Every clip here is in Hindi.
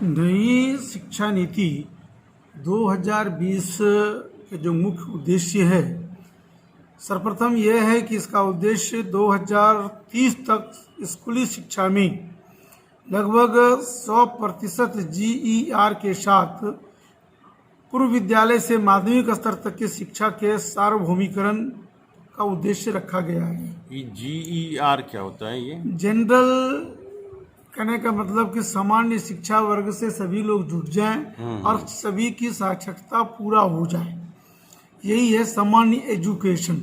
नई शिक्षा नीति 2020 के जो मुख्य उद्देश्य है, सर्वप्रथम यह है कि इसका उद्देश्य 2030 तक स्कूली शिक्षा में लगभग 100% GER के साथ पूर्व विद्यालय से माध्यमिक स्तर तक की शिक्षा के सार्वभौमिकरण का उद्देश्य रखा गया है। ये GER क्या होता है? ये जनरल कहने का मतलब कि सामान्य शिक्षा वर्ग से सभी लोग जुड़ जाएं और सभी की साक्षरता पूरा हो जाए। यही है सामान्य एजुकेशन।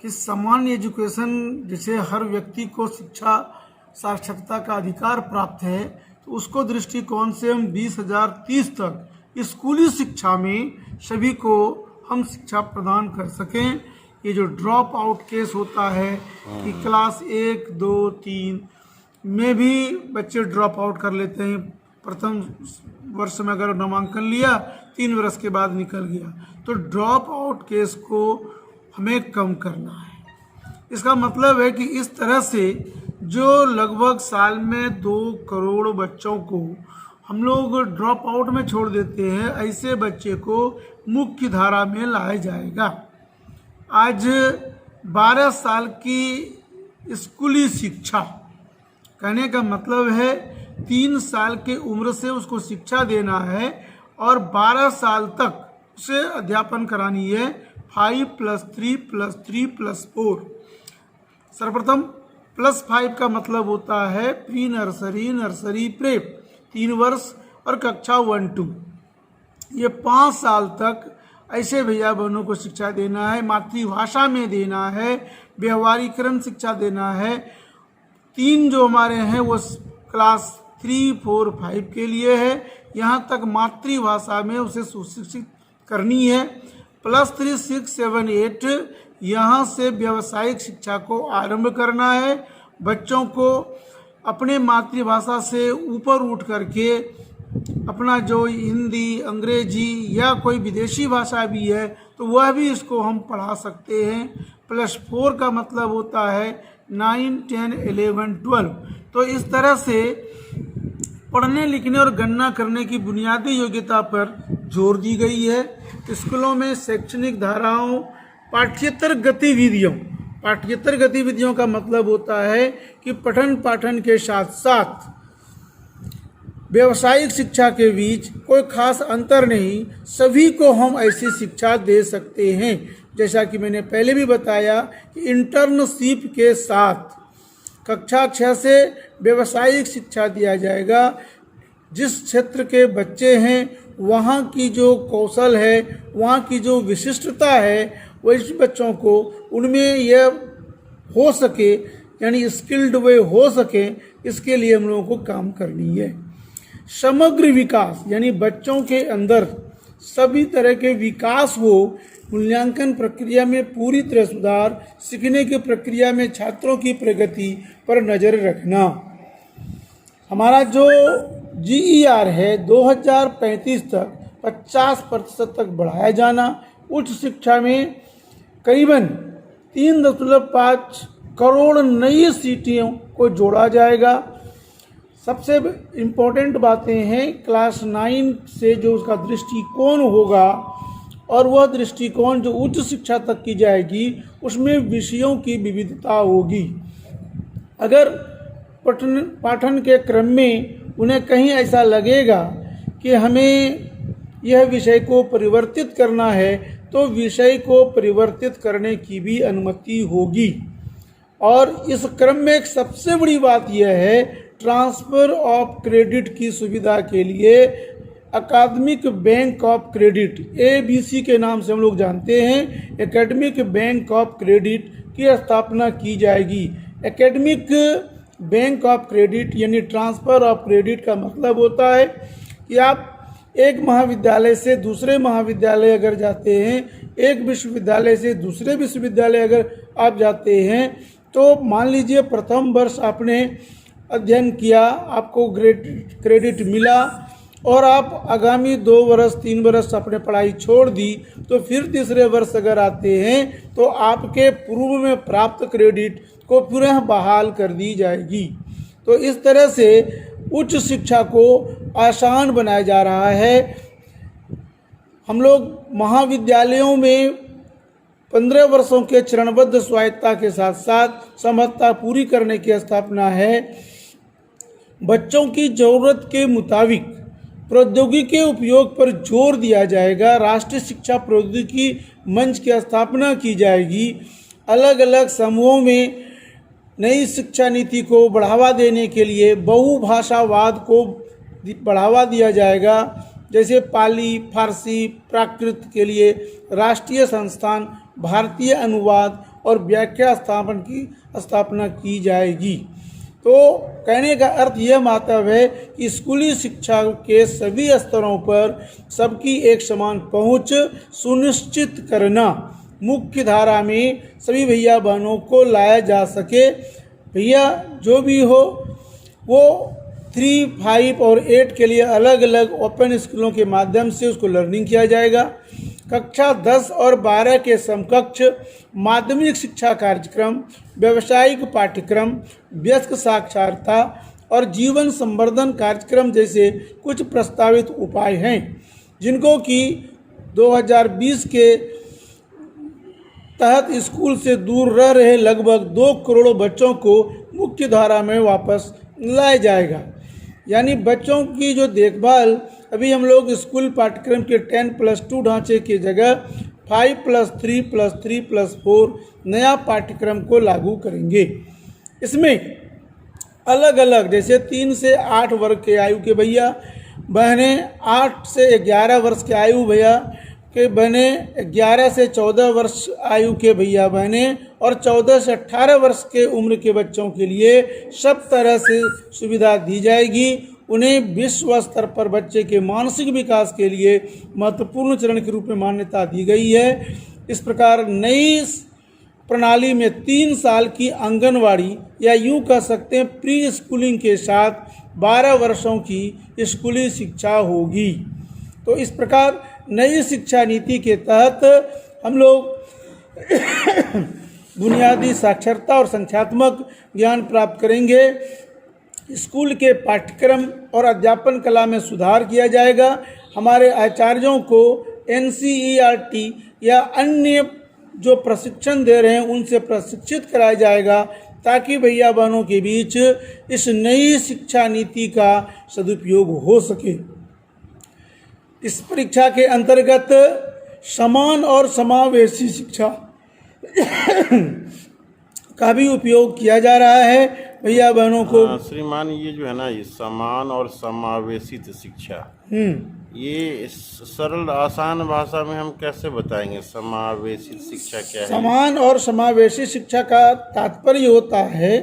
कि सामान्य एजुकेशन जैसे हर व्यक्ति को शिक्षा साक्षरता का अधिकार प्राप्त है, तो उसको दृष्टिकोण से हम 2030 तक स्कूली शिक्षा में सभी को हम शिक्षा प्रदान कर सकें। ये जो ड्रॉप आउट केस होता है कि क्लास 1, 2, 3 में भी बच्चे ड्रॉप आउट कर लेते हैं, प्रथम वर्ष में अगर नामांकन लिया 3 वर्ष के बाद निकल गया, तो ड्रॉप आउट केस को हमें कम करना है। इसका मतलब है कि इस तरह से जो लगभग साल में 2 करोड़ बच्चों को हम लोग ड्रॉप आउट में छोड़ देते हैं, ऐसे बच्चे को मुख्य धारा में लाया जाएगा। आज 12 साल की स्कूली शिक्षा कहने का मतलब है 3 साल के उम्र से उसको शिक्षा देना है और 12 साल तक उसे अध्यापन करानी है। 5+3+3+4। सर्वप्रथम +5 का मतलब होता है प्री नर्सरी, नर्सरी, प्रेप 3 वर्ष और कक्षा 1-2। ये 5 साल तक ऐसे भैया बहनों को शिक्षा देना है, मातृभाषा में देना है, व्यवहारीकरण शिक्षा देना है। 3 जो हमारे हैं वो क्लास 3, 4, 5 के लिए है। यहाँ तक मातृभाषा में उसे सुशिक्षित करनी है। +3, 6, 7, 8 यहाँ से व्यावसायिक शिक्षा को आरंभ करना है। बच्चों को अपने मातृभाषा से ऊपर उठ करके अपना जो हिंदी, अंग्रेजी या कोई विदेशी भाषा भी है तो वह भी इसको हम पढ़ा सकते हैं। +4 का मतलब होता है 9, 10, 11, 12। तो इस तरह से पढ़ने, लिखने और गणना करने की बुनियादी योग्यता पर जोर दी गई है। स्कूलों में शैक्षणिक धाराओं, पाठ्येतर गतिविधियों का मतलब होता है कि पठन पाठन के साथ साथ व्यावसायिक शिक्षा के बीच कोई खास अंतर नहीं, सभी को हम ऐसी शिक्षा दे सकते हैं। जैसा कि मैंने पहले भी बताया कि इंटर्नशिप के साथ कक्षा 6 से व्यावसायिक शिक्षा दिया जाएगा। जिस क्षेत्र के बच्चे हैं वहाँ की जो कौशल है, वहाँ की जो विशिष्टता है, वैसे बच्चों को उनमें यह हो सके, यानी स्किल्ड वे हो सके, इसके लिए हम लोगों को काम करनी है। समग्र विकास यानी बच्चों के अंदर सभी तरह के विकास हो, मूल्यांकन प्रक्रिया में पूरी तरह सुधार, सीखने की प्रक्रिया में छात्रों की प्रगति पर नज़र रखना। हमारा जो GER है 2035 तक 50% तक बढ़ाया जाना। उच्च शिक्षा में करीबन 3.5 करोड़ नई सीटों को जोड़ा जाएगा। सबसे इम्पोर्टेंट बातें हैं क्लास 9 से जो उसका दृष्टिकोण होगा और वह दृष्टिकोण जो उच्च शिक्षा तक की जाएगी उसमें विषयों की विविधता होगी। अगर पाठन के क्रम में उन्हें कहीं ऐसा लगेगा कि हमें यह विषय को परिवर्तित करना है तो विषय को परिवर्तित करने की भी अनुमति होगी। और इस क्रम में एक सबसे बड़ी बात यह है ट्रांसफ़र ऑफ क्रेडिट की सुविधा के लिए अकादमिक बैंक ऑफ क्रेडिट, ABC के नाम से हम लोग जानते हैं, एकेडमिक बैंक ऑफ क्रेडिट की स्थापना की जाएगी। एकेडमिक बैंक ऑफ क्रेडिट यानी ट्रांसफ़र ऑफ क्रेडिट का मतलब होता है कि आप एक महाविद्यालय से दूसरे महाविद्यालय अगर जाते हैं, एक विश्वविद्यालय से दूसरे विश्वविद्यालय अगर आप जाते हैं, तो मान लीजिए प्रथम वर्ष आपने अध्ययन किया, आपको क्रेडिट मिला और आप आगामी 2 वर्ष 3 वर्ष अपने पढ़ाई छोड़ दी, तो फिर तीसरे वर्ष अगर आते हैं तो आपके पूर्व में प्राप्त क्रेडिट को पुनः बहाल कर दी जाएगी। तो इस तरह से उच्च शिक्षा को आसान बनाया जा रहा है। हम लोग महाविद्यालयों में 15 वर्षों के चरणबद्ध स्वायत्तता के साथ साथ समर्थता पूरी करने की स्थापना है। बच्चों की ज़रूरत के मुताबिक प्रौद्योगिकी के उपयोग पर जोर दिया जाएगा। राष्ट्रीय शिक्षा प्रौद्योगिकी मंच की स्थापना की जाएगी। अलग अलग समूहों में नई शिक्षा नीति को बढ़ावा देने के लिए बहुभाषावाद को बढ़ावा दिया जाएगा। जैसे पाली, फारसी, प्राकृत के लिए राष्ट्रीय संस्थान भारतीय अनुवाद और व्याख्या स्थापना की जाएगी। तो कहने का अर्थ यह मातव है कि स्कूली शिक्षा के सभी स्तरों पर सबकी एक समान पहुंच सुनिश्चित करना, मुख्य धारा में सभी भैया बहनों को लाया जा सके। भैया जो भी हो वो 3, 5 और 8 के लिए अलग अलग ओपन स्कूलों के माध्यम से उसको लर्निंग किया जाएगा। कक्षा 10 और 12 के समकक्ष माध्यमिक शिक्षा कार्यक्रम, व्यावसायिक पाठ्यक्रम, वयस्क साक्षरता और जीवन संवर्धन कार्यक्रम जैसे कुछ प्रस्तावित उपाय हैं, जिनको कि 2020 के तहत स्कूल से दूर रह रहे लगभग 2 करोड़ बच्चों को मुख्य धारा में वापस लाया जाएगा। यानी बच्चों की जो देखभाल, अभी हम लोग स्कूल पाठ्यक्रम के 10+2 ढांचे की जगह 5+3+3+4 नया पाठ्यक्रम को लागू करेंगे। इसमें अलग अलग जैसे 3 से 8 वर्ग के आयु के भैया बहनें, 8 से 11 वर्ष के आयु भैया के बहने, 11 से 14 वर्ष आयु के भैया बहने और 14 से 18 वर्ष के उम्र के बच्चों के लिए सब तरह से सुविधा दी जाएगी। उन्हें विश्व स्तर पर बच्चे के मानसिक विकास के लिए महत्वपूर्ण चरण के रूप में मान्यता दी गई है। इस प्रकार नई प्रणाली में 3 साल की आंगनवाड़ी या यूं कह सकते हैं प्री स्कूलिंग के साथ 12 वर्षों की स्कूली शिक्षा होगी। तो इस प्रकार नई शिक्षा नीति के तहत हम लोग बुनियादी साक्षरता और संख्यात्मक ज्ञान प्राप्त करेंगे। स्कूल के पाठ्यक्रम और अध्यापन कला में सुधार किया जाएगा। हमारे आचार्यों को NCERT या अन्य जो प्रशिक्षण दे रहे हैं उनसे प्रशिक्षित कराया जाएगा, ताकि भैया बहनों के बीच इस नई शिक्षा नीति का सदुपयोग हो सके। इस परीक्षा के अंतर्गत समान और समावेशी शिक्षा का भी उपयोग किया जा रहा है। भैया बहनों को श्रीमान, ये जो है ना, ये समान और समावेशित शिक्षा, ये सरल आसान भाषा में हम कैसे बताएंगे समावेशित शिक्षा क्या है? समान और समावेशी शिक्षा का तात्पर्य होता है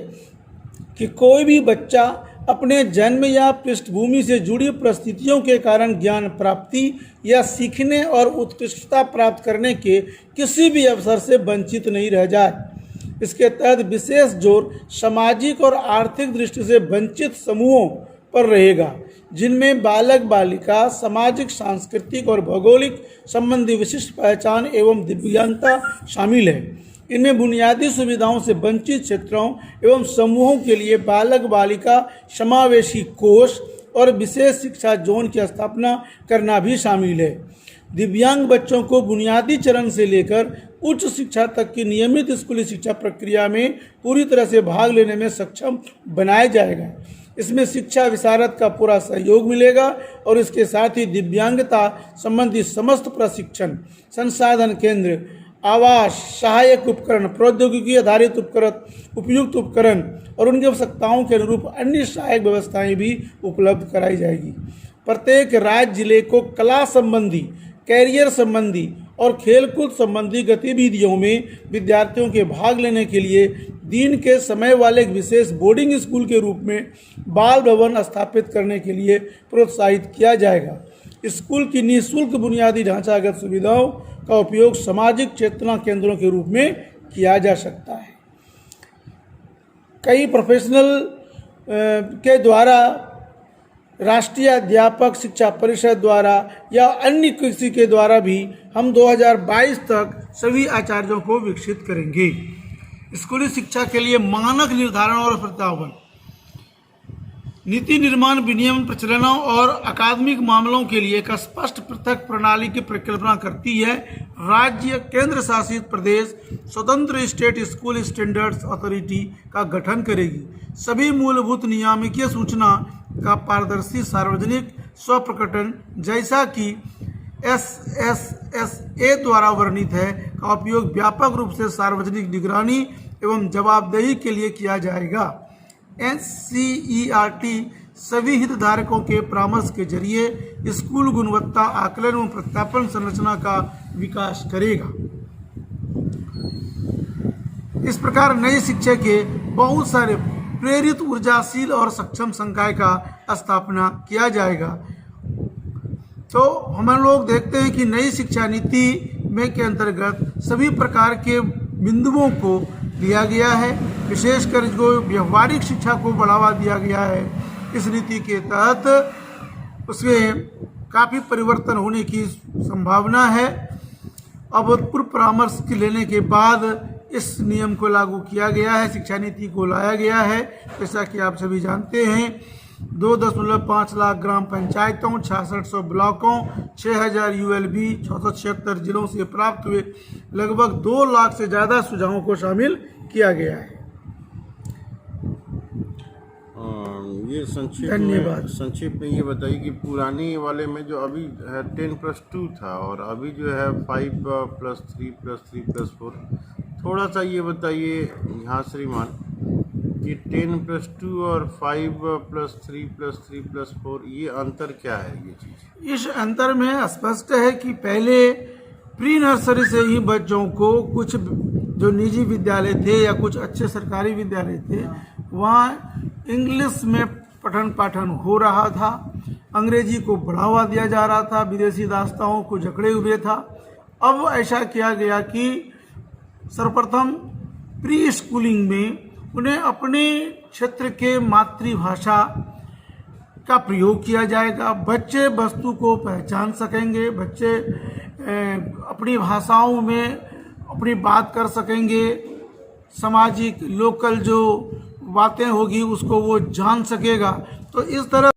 कि कोई भी बच्चा अपने जन्म या पृष्ठभूमि से जुड़ी परिस्थितियों के कारण ज्ञान प्राप्ति या सीखने और उत्कृष्टता प्राप्त करने के किसी भी अवसर से वंचित नहीं रह जाए। इसके तहत विशेष जोर सामाजिक और आर्थिक दृष्टि से वंचित समूहों पर रहेगा, जिनमें बालक बालिका, सामाजिक, सांस्कृतिक और भौगोलिक संबंधी विशिष्ट पहचान एवं दिव्यांगता शामिल है। इनमें बुनियादी सुविधाओं से वंचित क्षेत्रों एवं समूहों के लिए बालक बालिका समावेशी कोष और विशेष शिक्षा जोन की स्थापना करना भी शामिल है। दिव्यांग बच्चों को बुनियादी चरण से लेकर उच्च शिक्षा तक की नियमित स्कूली शिक्षा प्रक्रिया में पूरी तरह से भाग लेने में सक्षम बनाया जाएगा। इसमें शिक्षा विशारद का पूरा सहयोग मिलेगा और इसके साथ ही दिव्यांगता संबंधी समस्त प्रशिक्षण, संसाधन केंद्र, आवास, सहायक उपकरण, प्रौद्योगिकी आधारित उपकरण, उपयुक्त उपकरण और उनकी आवश्यकताओं के अनुरूप अन्य सहायक व्यवस्थाएं भी उपलब्ध कराई जाएगी। प्रत्येक राज्य जिले को कला संबंधी, कैरियर संबंधी और खेलकूद संबंधी गतिविधियों में विद्यार्थियों के भाग लेने के लिए दिन के समय वाले एक विशेष बोर्डिंग स्कूल के रूप में बाल भवन स्थापित करने के लिए प्रोत्साहित किया जाएगा। स्कूल की निःशुल्क बुनियादी ढांचागत सुविधाओं का उपयोग सामाजिक चेतना केंद्रों के रूप में किया जा सकता है। कई प्रोफेशनल के द्वारा, राष्ट्रीय अध्यापक शिक्षा परिषद द्वारा या अन्य किसी के द्वारा भी हम 2022 तक सभी आचार्यों को विकसित करेंगे। स्कूली शिक्षा के लिए मानक निर्धारण और प्रत्याह्वान। नीति निर्माण, विनियमन, प्रचलनों और अकादमिक मामलों के लिए एक स्पष्ट पृथक प्रणाली की परिकल्पना करती है। राज्य, केंद्र शासित प्रदेश स्वतंत्र स्टेट स्कूल स्टैंडर्ड्स अथॉरिटी का गठन करेगी। सभी मूलभूत नियामकीय सूचना का पारदर्शी सार्वजनिक स्वप्रकटन, जैसा कि SSSA द्वारा वर्णित है, का उपयोग व्यापक रूप से सार्वजनिक निगरानी एवं जवाबदेही के लिए किया जाएगा। NCERT सभी हितधारकों के परामर्श के जरिए स्कूल गुणवत्ता आकलन एवं प्रत्यापन संरचना का विकास करेगा। इस प्रकार नई शिक्षा के बहुत सारे प्रेरित, ऊर्जाशील और सक्षम संकाय का स्थापना किया जाएगा। तो हम लोग देखते हैं कि नई शिक्षा नीति में के अंतर्गत सभी प्रकार के बिंदुओं को लिया गया है। विशेषकर जो व्यवहारिक शिक्षा को बढ़ावा दिया गया है, इस नीति के तहत उसमें काफ़ी परिवर्तन होने की संभावना है। अभूतपूर्व परामर्श के लेने के बाद इस नियम को लागू किया गया है, शिक्षा नीति को लाया गया है। जैसा कि आप सभी जानते हैं, 2.5 लाख ग्राम पंचायतों, 6600 ब्लॉकों, 6000 ULB, 676 जिलों से प्राप्त हुए लगभग 2 लाख से ज़्यादा सुझावों को शामिल किया गया है। ये संक्षेप में ये बताइए कि पुराने वाले में जो अभी है 10+2 था और अभी जो है 5+3+3+4, थोड़ा सा ये बताइए यहाँ श्रीमान कि 10+2 और 5+3+3+4 ये अंतर क्या है? ये चीज़ इस अंतर में स्पष्ट है कि पहले प्री नर्सरी से ही बच्चों को कुछ जो निजी विद्यालय थे या कुछ अच्छे सरकारी विद्यालय थे, वहाँ इंग्लिश में पठन पाठन हो रहा था, अंग्रेजी को बढ़ावा दिया जा रहा था, विदेशी दास्ताओं को जकड़े हुए था। अब ऐसा किया गया कि सर्वप्रथम प्री स्कूलिंग में उन्हें अपने क्षेत्र के मातृभाषा का प्रयोग किया जाएगा। बच्चे वस्तु को पहचान सकेंगे, बच्चे अपनी भाषाओं में अपनी बात कर सकेंगे, सामाजिक लोकल जो बातें होगी उसको वो जान सकेगा। तो इस तरह